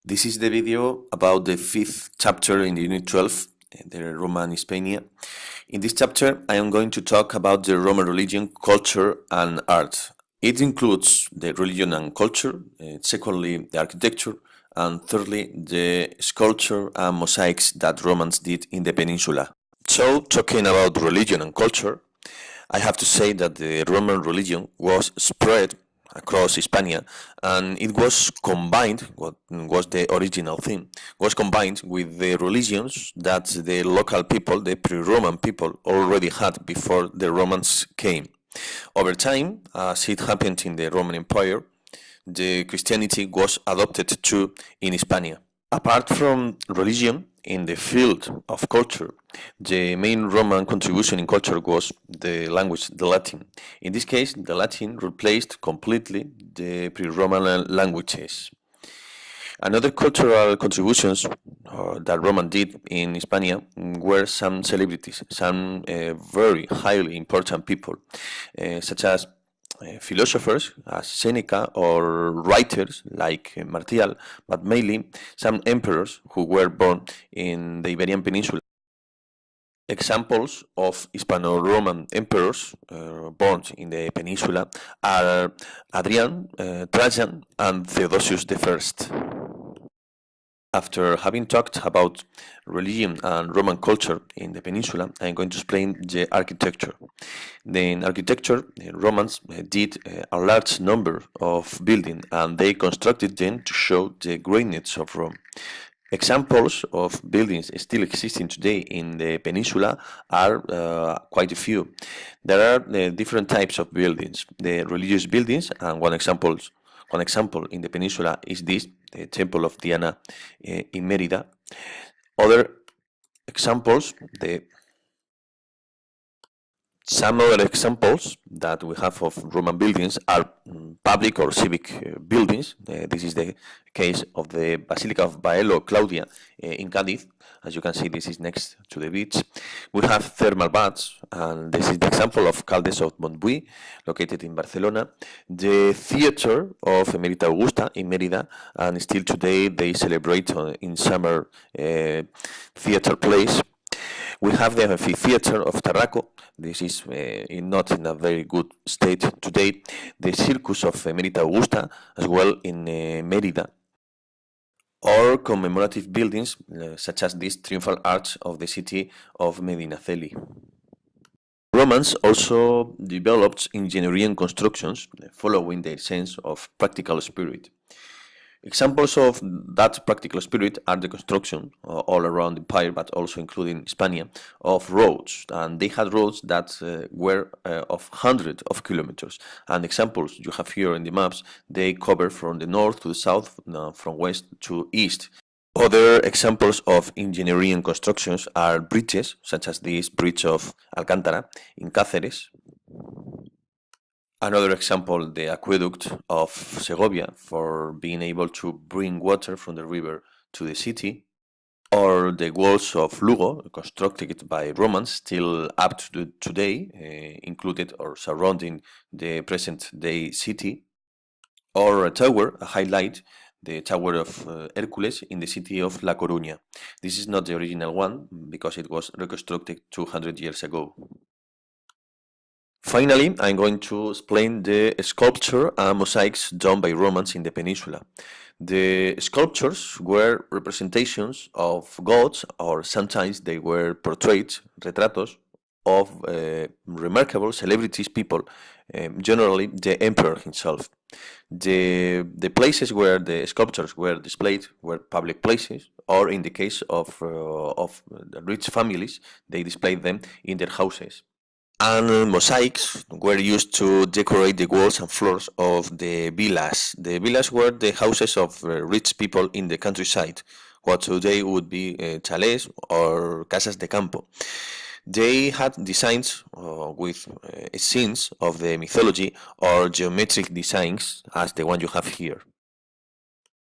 This is the video about the fifth chapter in the Unit 12, the Roman Hispania. In this chapter, I am going to talk about the Roman religion, culture, and art. It includes the religion and culture, secondly, the architecture, and thirdly, the sculpture and mosaics that Romans did in the peninsula. So, talking about religion and culture, I have to say that the Roman religion was spread across Hispania, and it was combined, what was the original theme, was combined with the religions that the local people, the pre-Roman people, already had before the Romans came. Over time, as it happened in the Roman Empire, the Christianity was adopted too in Hispania. Apart from religion, in the field of culture, the main Roman contribution in culture was the language, the Latin. In this case, the Latin replaced completely the pre-Roman languages. Another cultural contributions that Roman did in Hispania were some celebrities, some very highly important people, such as philosophers as Seneca or writers like Martial, but mainly some emperors who were born in the Iberian Peninsula. Examples of Hispano-Roman emperors born in the peninsula are Adrian, Trajan, and Theodosius I. After having talked about religion and Roman culture in the peninsula, I'm going to explain the architecture. In architecture, the Romans did a large number of buildings and they constructed them to show the greatness of Rome. Examples of buildings still existing today in the peninsula are quite a few. There are different types of buildings. The religious buildings, and one example in the peninsula is this, the Temple of Diana in Mérida. Other examples, some other examples that we have of Roman buildings are public or civic buildings. This is the case of the Basilica of Baelo Claudia in Cádiz. As you can see, this is next to the beach. We have thermal baths, and this is the example of Caldes of Montbui, located in Barcelona. The theater of Emerita Augusta in Mérida, and still today they celebrate in summer theater plays. We have the amphitheater of Tarraco. This is not in a very good state today. The Circus of Emerita Augusta, as well in Mérida. Or commemorative buildings, such as this triumphal arch of the city of Medinaceli. Romans also developed engineering constructions following their sense of practical spirit. Examples of that practical spirit are the construction all around the empire, but also including Hispania, of roads. And they had roads that were of hundreds of kilometers. And examples you have here in the maps, they cover from the north to the south, from west to east. Other examples of engineering constructions are bridges, such as this bridge of Alcántara in Cáceres. Another example, the aqueduct of Segovia, for being able to bring water from the river to the city, or the walls of Lugo, constructed by Romans, still up to today, included or surrounding the present-day city, or a tower, a highlight, the Tower of Hercules in the city of La Coruña. This is not the original one, because it was reconstructed 200 years ago. Finally, I'm going to explain the sculpture and mosaics done by Romans in the peninsula. The sculptures were representations of gods, or sometimes they were portraits, retratos, of remarkable celebrities, people, generally the emperor himself. The places where the sculptures were displayed were public places, or in the case of rich families, they displayed them in their houses. And mosaics were used to decorate the walls and floors of the villas. The villas were the houses of rich people in the countryside, what today would be chalets or casas de campo. They had designs with scenes of the mythology or geometric designs, as the one you have here.